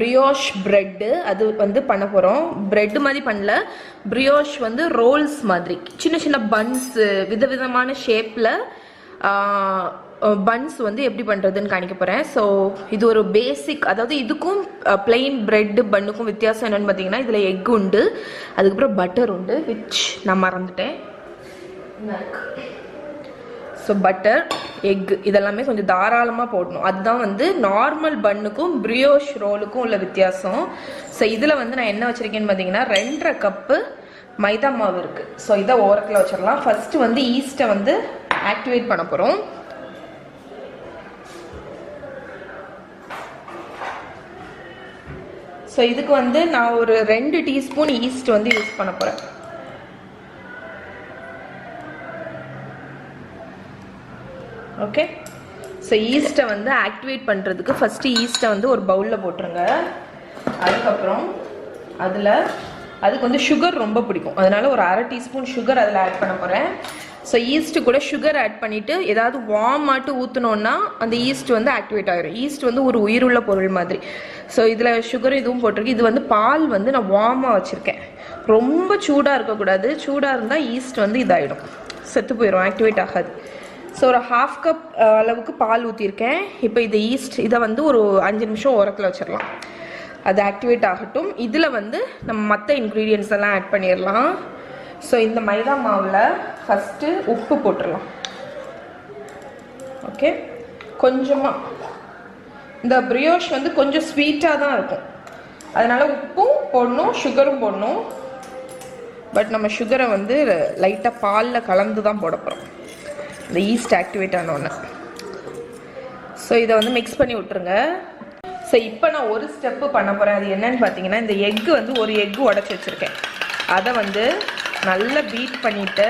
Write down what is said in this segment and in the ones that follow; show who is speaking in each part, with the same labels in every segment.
Speaker 1: Brioche bread அது வந்து பண்ண போறோம். பிரெட் மாதிரி பண்ணல, brioche வந்து ரோல்ஸ் மாதிரி சின்ன சின்ன பன்ஸ் விதவிதமான ஷேப்ல பன்ஸ் வந்து எப்படி பண்றதுன்னு காணிக்க போறேன். ஸோ இது ஒரு பேசிக், அதாவது இதுக்கும் பிளெயின் பிரெட் பன்னுக்கும் வித்தியாசம் என்னன்னு பார்த்தீங்கன்னா இதுல எக் உண்டு, அதுக்கப்புறம் பட்டர் உண்டு, விச் நான் மறந்துட்டேன். ஸோ பட்டர், எக் இதெல்லாமே கொஞ்சம் தாராளமாக போடணும். அதுதான் வந்து நார்மல் பன்னுக்கும் பிரியோஷ் ரோலுக்கும் உள்ள வித்தியாசம். ஸோ இதில் வந்து நான் என்ன வச்சுருக்கேன்னு பார்த்தீங்கன்னா 2.5 கப்பு மைதா மாவு இருக்குது. ஸோ இதை ஓரத்தில் வச்சிடலாம். ஃபஸ்ட்டு வந்து ஈஸ்ட்டை வந்து ஆக்டிவேட் பண்ண போகிறோம். ஸோ இதுக்கு வந்து நான் ஒரு 2 டீஸ்பூன் ஈஸ்ட் வந்து யூஸ் பண்ண போகிறேன். ஓகே, ஸோ ஈஸ்ட்டை வந்து ஆக்டிவேட் பண்ணுறதுக்கு ஃபஸ்ட்டு ஈஸ்ட்டை வந்து ஒரு பவுலில் போட்டுருங்க. அதுக்கப்புறம் அதுக்கு வந்து சுகர் ரொம்ப பிடிக்கும், அதனால ஒரு 1/2 டீஸ்பூன் சுகர் அதில் ஆட் பண்ண போகிறேன். ஸோ ஈஸ்ட்டு கூட சுகர் ஆட் பண்ணிவிட்டு ஏதாவது வார்ம் ஆட்டு ஊற்றினோன்னா அந்த ஈஸ்ட் வந்து ஆக்டிவேட் ஆகிடும். ஈஸ்ட் வந்து ஒரு உயிருள்ள பொருள் மாதிரி. ஸோ இதில் சுகர் இதுவும் போட்டிருக்கு. இது வந்து பால் வந்து நான் வார்மாக வச்சுருக்கேன், ரொம்ப சூடாக இருக்கக்கூடாது. சூடாக இருந்தால் ஈஸ்ட் வந்து இதாகிடும், செத்து போயிடும், ஆக்டிவேட் ஆகாது. ஸோ ஒரு 1/2 கப் அளவுக்கு பால் ஊற்றிருக்கேன். இப்போ இந்த ஈஸ்ட் இதை வந்து ஒரு 5 நிமிஷம் ஓரத்தில் வச்சிடலாம், அது ஆக்டிவேட் ஆகட்டும். இதில் வந்து நம்ம மற்ற இன்க்ரீடியன்ட்ஸ் எல்லாம் ஆட் பண்ணிடலாம். ஸோ இந்த மைதா மாவில் ஃபஸ்ட்டு உப்பு போட்டுடலாம். ஓகே, கொஞ்சமாக. இந்த பிரியோஷ் வந்து கொஞ்சம் ஸ்வீட்டாக தான் இருக்கும், அதனால் உப்பும் போடணும், சுகரும் போடணும். பட் நம்ம சுகரை வந்து லைட்டாக பாலில் கலந்து தான் போட போகிறோம், இந்த ஈஸ்ட் ஆக்டிவேட் ஆனோன்னு. ஸோ இதை வந்து மிக்ஸ் பண்ணி விட்டுருங்க. ஸோ இப்போ நான் ஒரு ஸ்டெப்பு பண்ண போகிறேன். அது என்னன்னு பார்த்தீங்கன்னா, இந்த எக்கு வந்து ஒரு எக்கு உடச்சி வச்சுருக்கேன், அதை வந்து நல்லா பீட் பண்ணிவிட்டு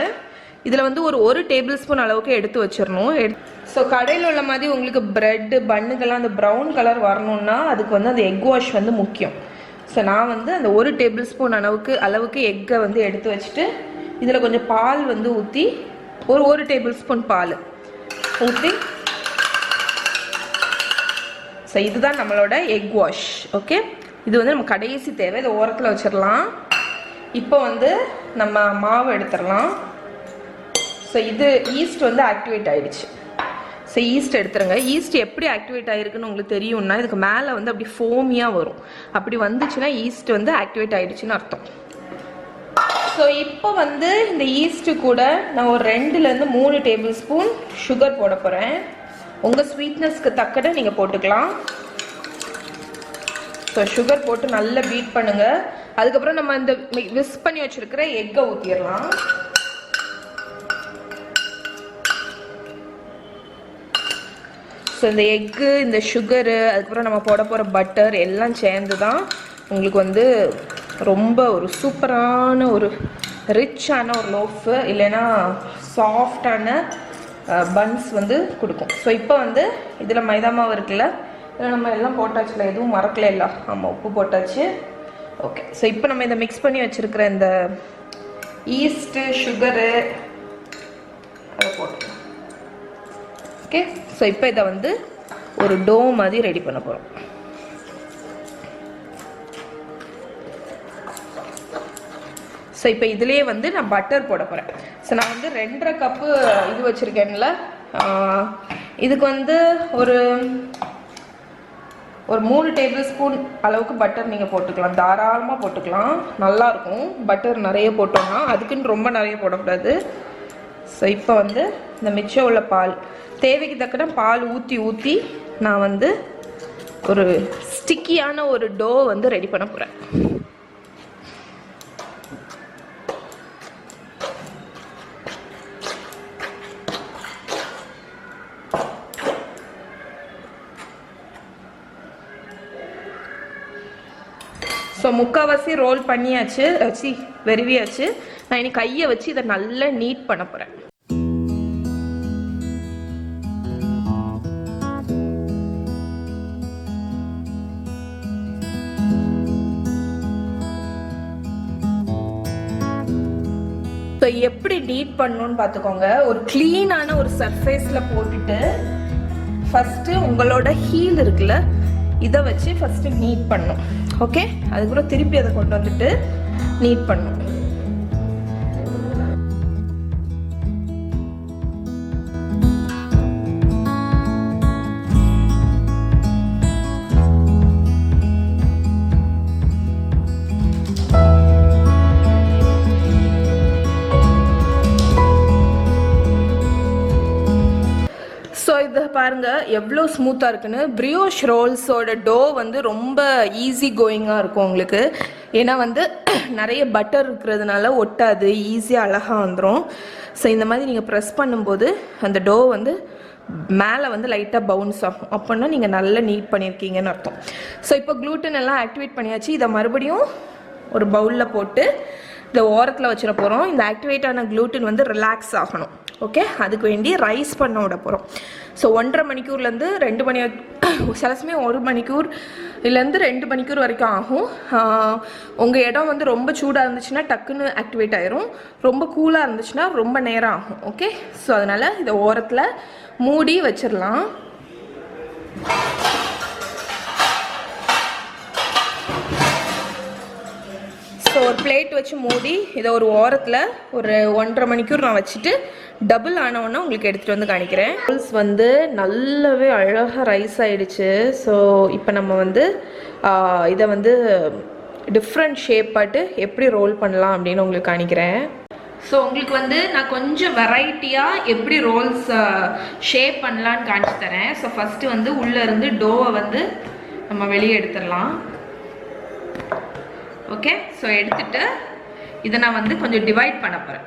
Speaker 1: இதில் வந்து ஒரு டேபிள் ஸ்பூன் அளவுக்கு எடுத்து வச்சிடணும். ஸோ கடையில் உள்ள மாதிரி உங்களுக்கு ப்ரெட்டு பன்னுக்கெல்லாம் அந்த ப்ரௌன் கலர் வரணுன்னா அதுக்கு வந்து அந்த எக் வாஷ் வந்து முக்கியம். ஸோ நான் வந்து அந்த 1 டேபிள் ஸ்பூன் அளவுக்கு எக்கை வந்து எடுத்து வச்சுட்டு இதில் கொஞ்சம் பால் வந்து ஊற்றி ஒரு டேபிள் ஸ்பூன் பால் ஊற்றி, ஸோ இதுதான் நம்மளோட எக் வாஷ். ஓகே, இது வந்து நம்ம கடைசி தேவை, இதை ஓரத்தில் வச்சிடலாம். இப்போ வந்து நம்ம மாவு எடுத்துடலாம். ஸோ இது ஈஸ்ட் வந்து ஆக்டிவேட் ஆகிடுச்சு. ஸோ ஈஸ்ட் எடுத்துருங்க. ஈஸ்ட் எப்படி ஆக்டிவேட் ஆகிருக்குன்னு உங்களுக்கு தெரியும்னா இதுக்கு மேலே வந்து அப்படி ஃபோமியாக வரும். அப்படி வந்துச்சுன்னா ஈஸ்ட் வந்து ஆக்டிவேட் ஆகிடுச்சின்னு அர்த்தம். ஸோ இப்போ வந்து இந்த ஈஸ்ட்டு கூட நான் ஒரு 2லேருந்து 3 டேபிள் ஸ்பூன் சுகர் போட போகிறேன். உங்கள் ஸ்வீட்னஸ்க்கு தக்கட நீங்கள் போட்டுக்கலாம். ஸோ சுகர் போட்டு நல்லா பீட் பண்ணுங்கள். அதுக்கப்புறம் நம்ம இந்த விஸ்க் பண்ணி வச்சுருக்கிற எக்கை ஊற்றிடலாம். ஸோ இந்த எக்கு, இந்த சுகரு, அதுக்கப்புறம் நம்ம போட போகிற பட்டர் எல்லாம் சேர்ந்து தான் உங்களுக்கு வந்து ரொம்ப ஒரு சூப்பரான ஒரு ரிச்சான ஒரு லோஃபு இல்லைன்னா சாஃப்டான பன்ஸ் வந்து கொடுக்கும். ஸோ இப்போ வந்து இதில் மைதா மாவு இருக்குல்ல, இதில் நம்ம எல்லாம் போட்டாச்சுல, எதுவும் மறக்கல இல்லை. ஆமாம், உப்பு போட்டாச்சு. ஓகே, ஸோ இப்போ நம்ம இதை மிக்ஸ் பண்ணி வச்சுருக்கிற இந்த ஈஸ்ட்டு சுகரு அதை போட்டுக்கலாம். ஓகே, ஸோ இப்போ இதை வந்து ஒரு டோ மாதிரி ரெடி பண்ண போகிறோம். ஸோ இப்போ இதுலேயே வந்து நான் பட்டர் போட போகிறேன். ஸோ நான் வந்து 2.5 கப்பு இது வச்சுருக்கேன்ல, இதுக்கு வந்து ஒரு 3 டேபிள் ஸ்பூன் அளவுக்கு பட்டர் நீங்கள் போட்டுக்கலாம், தாராளமாக போட்டுக்கலாம், நல்லாயிருக்கும். பட்டர் நிறைய போட்டோம்னா, அதுக்குன்னு ரொம்ப நிறைய போடக்கூடாது. ஸோ இப்போ வந்து இந்த மிச்சம் உள்ள பால் தேவைக்கு தக்கன பால் ஊற்றி நான் வந்து ஒரு ஸ்டிக்கியான ஒரு டோ வந்து ரெடி பண்ண போகிறேன். ஸோ முக்கால்வாசி ரோல் பண்ணியாச்சு, வெறுவியாச்சு. நான் இனி கையை வச்சு இதை நல்லா நீட் பண்ண போகிறேன். ஸோ எப்படி நீட் பண்ணணும்னு பார்த்துக்கோங்க. ஒரு க்ளீனான ஒரு சர்ஃபேஸில் போட்டுட்டு ஃபஸ்ட்டு உங்களோட ஹீல் இருக்குல்ல, இதை வச்சு ஃபஸ்ட்டு நீட் பண்ணணும். ஓகே, அதுக்கப்புறம் திருப்பி அதை கொண்டு வந்துட்டு நீட் பண்ணணும். ஸோ இதை பாருங்கள் எவ்வளோ ஸ்மூத்தாக இருக்குன்னு. பிரியோஷ் ரோல்ஸோட டோ வந்து ரொம்ப ஈஸி கோயிங்காக இருக்கும் உங்களுக்கு. ஏன்னா வந்து நிறைய பட்டர் இருக்கிறதுனால ஒட்டாது, ஈஸியாக அழகாக வந்துடும். ஸோ இந்த மாதிரி நீங்கள் ப்ரெஸ் பண்ணும்போது அந்த டோ வந்து மேலே வந்து லைட்டாக பவுன்ஸ் ஆகும். அப்படின்னா நீங்கள் நல்லா நீட் பண்ணியிருக்கீங்கன்னு அர்த்தம். ஸோ இப்போ க்ளூட்டன் எல்லாம் ஆக்டிவேட் பண்ணியாச்சு. இதை மறுபடியும் ஒரு பவுலில் போட்டு இந்த ஓரத்தில் வச்சிட போகிறோம். இந்த ஆக்டிவேட் ஆன க்ளூட்டன் வந்து ரிலாக்ஸ் ஆகணும். ஓகே, அதுக்கு வேண்டி ரைஸ் பண்ண விட போகிறோம். ஸோ 1.5 மணிக்கூர்லேருந்து 2 மணி, சில சமயம் 1 மணிக்கூர் இல்லைருந்து 2 மணிக்கூர் வரைக்கும் ஆகும். உங்கள் இடம் வந்து ரொம்ப சூடாக இருந்துச்சுன்னா டக்குன்னு ஆக்டிவேட் ஆயிரும், ரொம்ப கூலாக இருந்துச்சுன்னா ரொம்ப நேரம் ஆகும். ஓகே, ஸோ அதனால் இதை ஓரத்தில் மூடி வச்சிடலாம். ஸோ ஒரு பிளேட் வச்சு மூடி இதை ஒரு ஓரத்தில் ஒரு 1.5 மணிக்கூர் நான் வச்சுட்டு டபுள் ஆனவுடனே உங்களுக்கு எடுத்துகிட்டு வந்து காணிக்கிறேன். ரோல்ஸ் வந்து நல்லாவே அழகாக ரைஸ் ஆகிடுச்சு. ஸோ இப்போ நம்ம வந்து இதை வந்து டிஃப்ரெண்ட் ஷேப் பாட்டு எப்படி ரோல் பண்ணலாம் அப்படின்னு உங்களுக்கு காணிக்கிறேன். ஸோ உங்களுக்கு வந்து நான் கொஞ்சம் வெரைட்டியாக எப்படி ரோல்ஸ் ஷேப் பண்ணலான்னு காணிச்சு தரேன். ஸோ ஃபஸ்ட்டு வந்து உள்ளேருந்து டோவை வந்து நம்ம வெளியே எடுத்துடலாம். ஓகே, ஸோ எடுத்துட்டு இதை நான் வந்து கொஞ்சம் டிவைட் பண்ண போகிறேன்.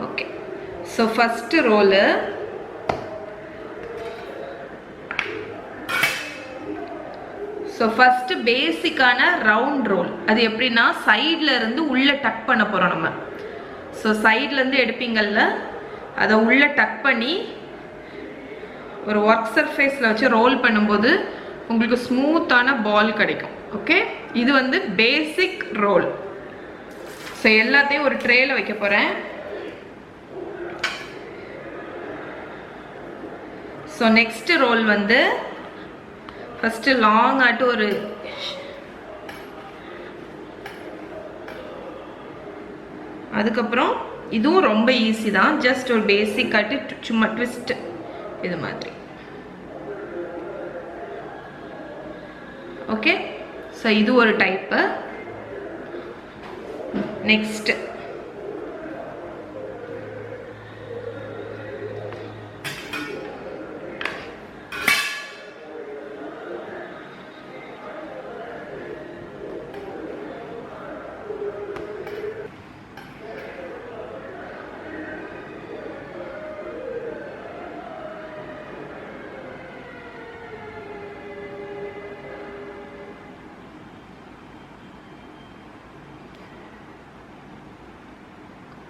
Speaker 1: Okay, so first roll so first பேசிக்கான ரவுண்ட் ரோல். அது எப்படின்னா சைடில் இருந்து உள்ளே டக் பண்ண போகிறோம் நம்ம. ஸோ சைட்லேருந்து எடுப்பீங்கள்ல, அதை உள்ளே டக் பண்ணி ஒரு ஒர்க் சர்ஃபேஸில் வச்சு ரோல் பண்ணும்போது உங்களுக்கு ஸ்மூத்தான பால் கிடைக்கும். ஓகே, இது வந்து பேசிக் ரோல். ஸோ எல்லாத்தையும் ஒரு ட்ரேயில் வைக்க போகிறேன். ஸோ நெக்ஸ்ட் ரோல் வந்து ஃபஸ்ட்டு லாங் ஆட்டு ஒரு அதுக்கப்புறம் இதுவும் ரொம்ப ஈஸி தான். ஜஸ்ட் ஒரு பேசிக் ஆட்டு சும்மா ட்விஸ்ட் இது மாதிரி. ஓகே, ஸோ இது ஒரு டைப்பு. நெக்ஸ்ட்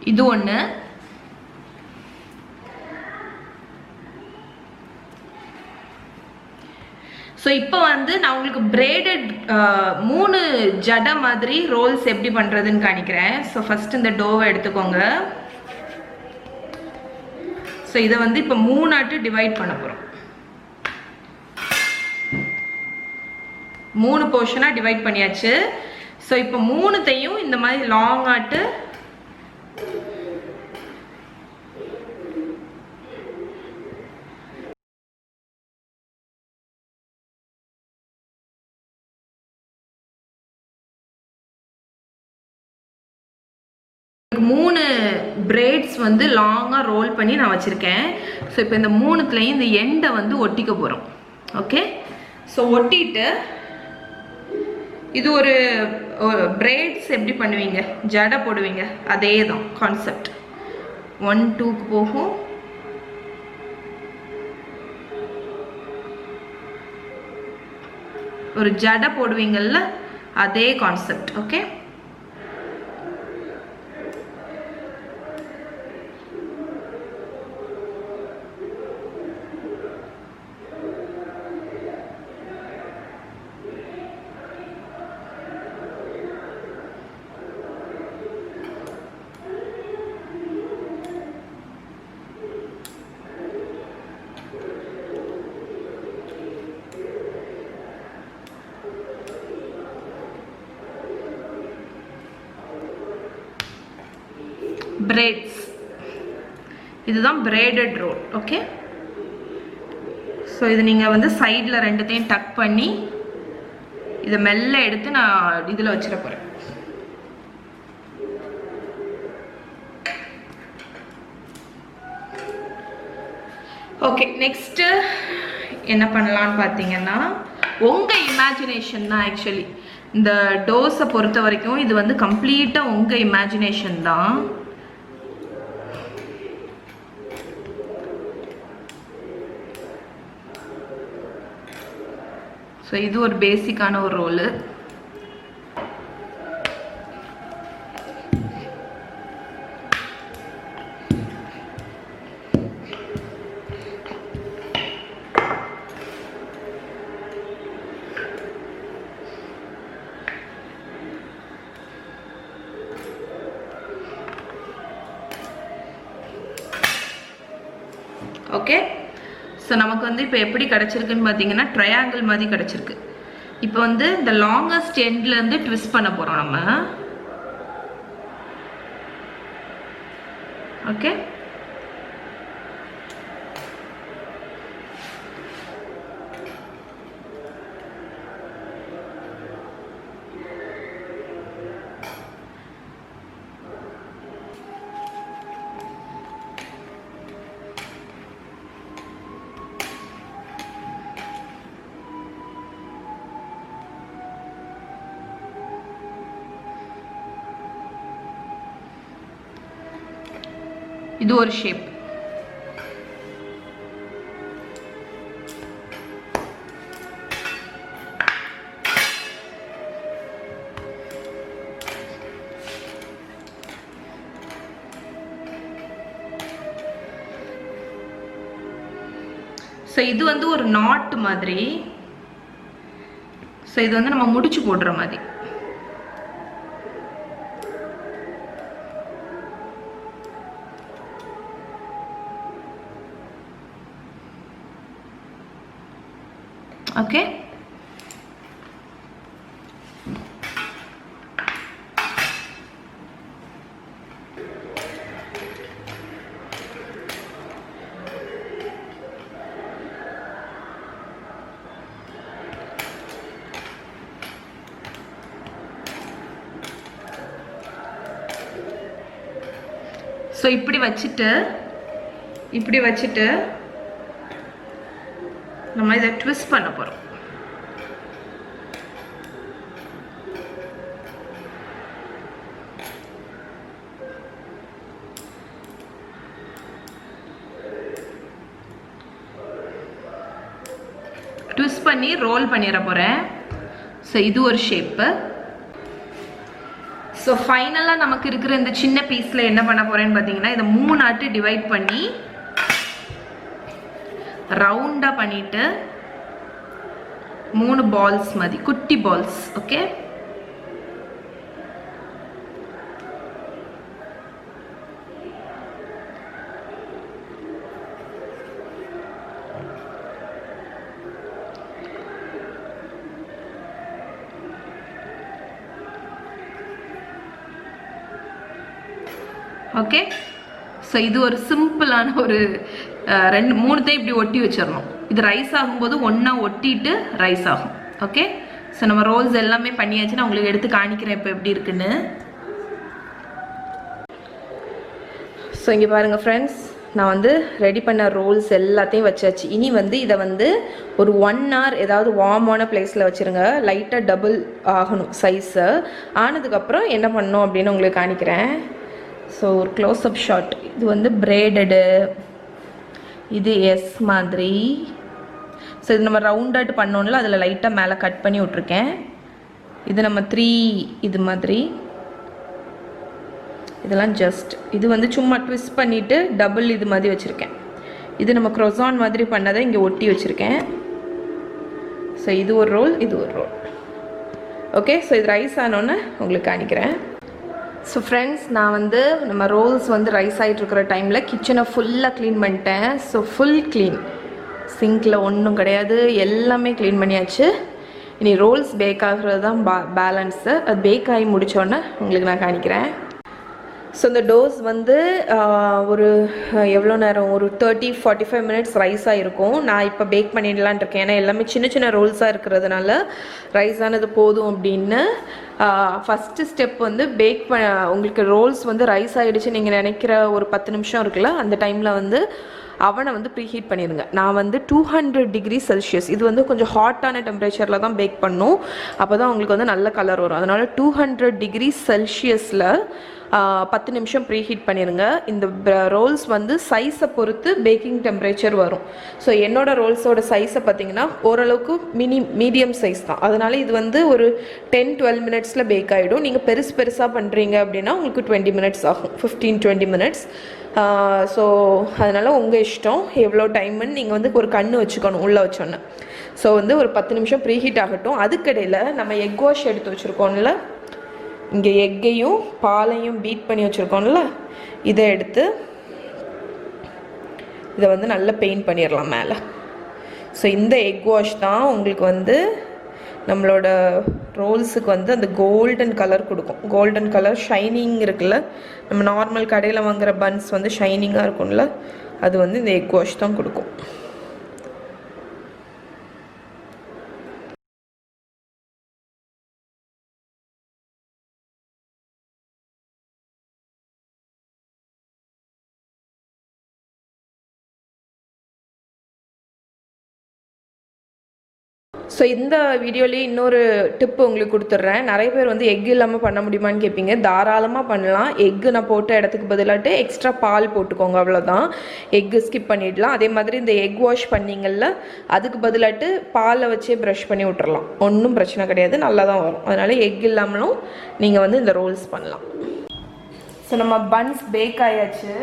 Speaker 1: இது ஒன்று. ஸோ இப்போ வந்து நான் உங்களுக்கு பிரெய்டட் 3 ஜடை மாதிரி ரோல்ஸ் எப்படி பண்ணுறதுன்னு காணிக்கிறேன். ஸோ ஃபஸ்ட் இந்த டோவை எடுத்துக்கோங்க. ஸோ இதை வந்து இப்போ 3 ஆட்டு டிவைட் பண்ண போகிறோம். 3 போர்ஷனாக டிவைட் பண்ணியாச்சு. ஸோ இப்போ 3த்தையும் இந்த மாதிரி லாங் ஆட்டு மூணு பிரைட்ஸ் வந்து லாங்காக ரோல் பண்ணி நான் வச்சுருக்கேன். ஸோ இப்போ இந்த 3த்துலேயும் இந்த எண்டை வந்து ஒட்டிக்க போகிறோம். ஓகே, ஸோ ஒட்டிட்டு இது ஒரு பிரைட்ஸ் எப்படி பண்ணுவீங்க, ஜடை போடுவீங்க, அதே தான் கான்செப்ட். 1 2க்கு போகும். ஒரு ஜடை போடுவீங்கல்ல, அதே கான்செப்ட். Okay, breads. இதுதான் braided roll. ஓகே, ஸோ இது நீங்கள் வந்து சைடில் ரெண்டுத்தையும் டக் பண்ணி இதை மெல்ல எடுத்து நான் இதில் வச்சிட போகிறேன். ஓகே, நெக்ஸ்ட்டு என்ன பண்ணலான்னு பார்த்தீங்கன்னா உங்கள் இமேஜினேஷன் தான். ஆக்சுவலி இந்த டோஸை பொறுத்த வரைக்கும் இது வந்து கம்ப்ளீட்டாக உங்கள் இமேஜினேஷன் தான். ஸோ இது ஒரு பேசிக்கான ஒரு ரோலு. ஓகே, ஸோ நமக்கு வந்து இப்போ எப்படி கிடச்சிருக்குன்னு பார்த்தீங்கன்னா ட்ரையாங்கிள் மாதிரி கிடச்சிருக்கு. இப்போ வந்து இந்த லாங்கஸ்ட் எண்ட்லேருந்து ட்விஸ்ட் பண்ண போகிறோம் நம்ம. ஓகே, இது ஒரு ஷேப். ஸோ இது வந்து ஒரு நாட் மாதிரி. ஸோ இது வந்து நம்ம முடிச்சு போடுற மாதிரி. ஓகே, ஸோ இப்படி வச்சுட்டு நம்ம இதை ட்விஸ்ட் பண்ண போகிறோம். ட்விஸ்ட் பண்ணி ரோல் பண்ணிட போகிறேன். ஸோ இது ஒரு ஷேப்பு. ஸோ ஃபைனலாக நமக்கு இருக்கிற இந்த சின்ன பீஸில் என்ன பண்ண போகிறேன்னு பார்த்தீங்கன்னா இதை 3 ஆட்டு டிவைட் பண்ணி ரவுண்டாக பண்ணிவிட்டு 3 பால்ஸ் மாதிரி குட்டி பால்ஸ். Okay, okay. ஸோ இது ஒரு சிம்பிளான ஒரு 2-3 இப்படி ஒட்டி வச்சிடணும். இது ரைஸ் ஆகும்போது ஒன்றா ஒட்டிட்டு ரைஸ் ஆகும். ஓகே, ஸோ நம்ம ரோல்ஸ் எல்லாமே பண்ணியாச்சு. நான் உங்களுக்கு எடுத்து காணிக்கிறேன் இப்போ எப்படி இருக்குன்னு. ஸோ இங்கே பாருங்கள் ஃப்ரெண்ட்ஸ், நான் வந்து ரெடி பண்ண ரோல்ஸ் எல்லாத்தையும் வச்சாச்சு. இனி வந்து இதை வந்து ஒரு 1 hour ஏதாவது வார்மான பிளேஸில் வச்சுருங்க. லைட்டாக டபுள் ஆகணும் சைஸு. ஆனதுக்கப்புறம் என்ன பண்ணணும் அப்படின்னு உங்களுக்கு காணிக்கிறேன். ஸோ ஒரு க்ளோஸ்அப் ஷாட். இது வந்து பிரெய்டடு, இது எஸ் மாதிரி. ஸோ இது நம்ம ரவுண்டாட்டு பண்ணோம்ல, அதில் லைட்டாக மேலே கட் பண்ணி விட்ருக்கேன். இது நம்ம 3 இது மாதிரி. இதெல்லாம் ஜஸ்ட் இது வந்து சும்மா ட்விஸ்ட் பண்ணிவிட்டு டபுள் இது மாதிரி வச்சுருக்கேன். இது நம்ம க்ரோசான் மாதிரி பண்ணதை இங்கே ஒட்டி வச்சுருக்கேன். ஸோ இது ஒரு ரோல், இது ஒரு ரோல். ஓகே, ஸோ இது ரைஸ் ஆனோன்னு உங்களுக்கு காணிக்கிறேன். ஸோ ஃப்ரெண்ட்ஸ், நான் வந்து நம்ம ரோல்ஸ் வந்து ரைஸ் ஆகிட்டுருக்கிற டைமில் கிச்சனை ஃபுல்லாக க்ளீன் பண்ணிட்டேன். ஸோ ஃபுல் க்ளீன், சிங்கில் ஒன்றும் கிடையாது, எல்லாமே க்ளீன் பண்ணியாச்சு. இனி ரோல்ஸ் பேக் ஆகிறது தான் பேலன்ஸு. அது பேக் ஆகி முடித்தோன்னே உங்களுக்கு நான் காணிக்கிறேன். ஸோ இந்த டோஸ் வந்து ஒரு எவ்வளோ நேரம், ஒரு 30-45 மினிட்ஸ் ரைஸாக இருக்கும். நான் இப்போ பேக் பண்ணிடலான் இருக்கேன், ஏன்னா எல்லாமே சின்ன சின்ன ரோல்ஸாக இருக்கிறதுனால ரைஸ் ஆனது போதும் அப்படின்னு. ஃபஸ்ட்டு ஸ்டெப் வந்து உங்களுக்கு ரோல்ஸ் வந்து ரைஸ் ஆகிடுச்சு நீங்கள் நினைக்கிற ஒரு 10 நிமிஷம் இருக்குல்ல, அந்த டைமில் வந்து அவனை வந்து ப்ரீஹீட் பண்ணிடுங்க. நான் வந்து 200 டிகிரி செல்சியஸ், இது வந்து கொஞ்சம் ஹாட்டான டெம்பரேச்சரில் தான் பேக் பண்ணும், அப்போ தான் உங்களுக்கு வந்து நல்ல கலர் வரும். அதனால் 200 டிகிரி செல்சியஸில் 10 நிமிஷம் ப்ரீஹீட் பண்ணிடுங்க. இந்த ரோல்ஸ் வந்து சைஸை பொறுத்து பேக்கிங் டெம்பரேச்சர் வரும். ஸோ என்னோடய ரோல்ஸோட சைஸை பார்த்தீங்கன்னா ஓரளவுக்கு மீடியம் சைஸ் தான், அதனால் இது வந்து ஒரு 10-12 மினிட்ஸில் பேக் ஆகிடும். நீங்கள் பெருசாக பண்ணுறீங்க அப்படின்னா உங்களுக்கு 20 மினிட்ஸ் ஆகும், 15-20 மினிட்ஸ். ஸோ அதனால் உங்கள் இஷ்டம் எவ்வளோ டைமுன்னு நீங்கள் வந்து ஒரு கண்ணு வச்சுக்கணும் உள்ளே வச்சோன்னே. ஸோ வந்து ஒரு 10 நிமிஷம் ப்ரீஹீட் ஆகட்டும். அதுக்கடையில் நம்ம எக் வாஷ் எடுத்து வச்சுருக்கோம்ல, இங்கே எக்கையும் பாலையும் பீட் பண்ணி வச்சுருக்கோம்ல, இதை எடுத்து இதை வந்து நல்லா பெயிண்ட் பண்ணிடலாம் மேலே. ஸோ இந்த எக் வாஷ் தான் உங்களுக்கு வந்து நம்மளோட ரோல்ஸுக்கு வந்து அந்த கோல்டன் கலர் கொடுக்கும். கோல்டன் கலர் ஷைனிங் இருக்குல்ல, நம்ம நார்மல் கடையில் வாங்குகிற பன்ஸ் வந்து ஷைனிங்காக இருக்கும்ல, அது வந்து இந்த எக் வாஷ் தான் கொடுக்கும். ஸோ இந்த வீடியோலேயே இன்னொரு டிப்பு உங்களுக்கு கொடுத்துட்றேன். நிறைய பேர் வந்து எக் இல்லாமல் பண்ண முடியுமான்னு கேட்பீங்க. தாராளமாக பண்ணலாம். எக்கு நான் போட்ட இடத்துக்கு பதிலாட்டு எக்ஸ்ட்ரா பால் போட்டுக்கோங்க, அவ்வளோதான். எக்கு ஸ்கிப் பண்ணிடலாம். அதே மாதிரி இந்த எக் வாஷ் பண்ணிங்கள்ல, அதுக்கு பதிலாட்டு பாலை வச்சே ப்ரஷ் பண்ணி விட்டுறலாம், ஒன்றும் பிரச்சனை கிடையாது, நல்லா தான் வரும். அதனால் எக் இல்லாமலும் நீங்கள் வந்து இந்த ரோல்ஸ் பண்ணலாம். ஸோ நம்ம பன்ஸ் பேக் ஆயாச்சு.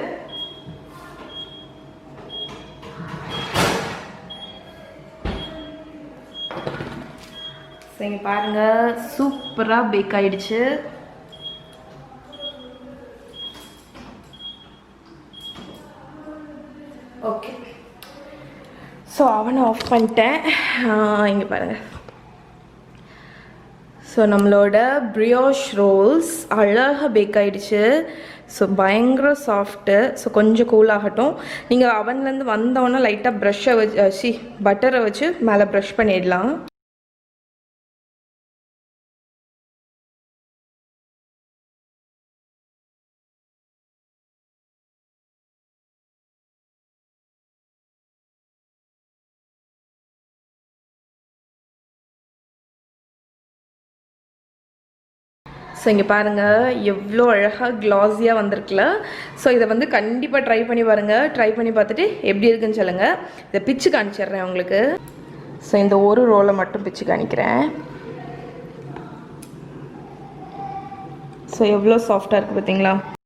Speaker 1: சரிங்க, பாருங்கள், சூப்பராக பேக் ஆகிடுச்சு. ஓகே, ஸோ அவனை ஆஃப் பண்ணிட்டேன். இங்கே பாருங்கள். ஸோ நம்மளோட பிரியோஷ் ரோல்ஸ் அழகாக பேக் ஆகிடுச்சு. ஸோ பயங்கர சாஃப்ட்டு. ஸோ கொஞ்சம் கூல் ஆகட்டும். நீங்கள் அவன்லேருந்து வந்தோன்னே லைட்டாக ப்ரஷ்ஷை வச்சு பட்டரை வச்சு மேலே ப்ரஷ் பண்ணிடலாம். ஸோ இங்கே பாருங்கள், எவ்வளோ அழகாக க்ளாஸியாக வந்திருக்குல்ல. ஸோ இதை வந்து கண்டிப்பாக ட்ரை பண்ணி பாருங்கள். ட்ரை பண்ணி பார்த்துட்டு எப்படி இருக்குன்னு சொல்லுங்கள். இதை பிச்சு காமிச்சிடுறேன் உங்களுக்கு. ஸோ இந்த ஒரு ரோலை மட்டும் பிச்சு காணிக்கிறேன். ஸோ எவ்வளோ சாஃப்டாக இருக்குது பார்த்தீங்களா?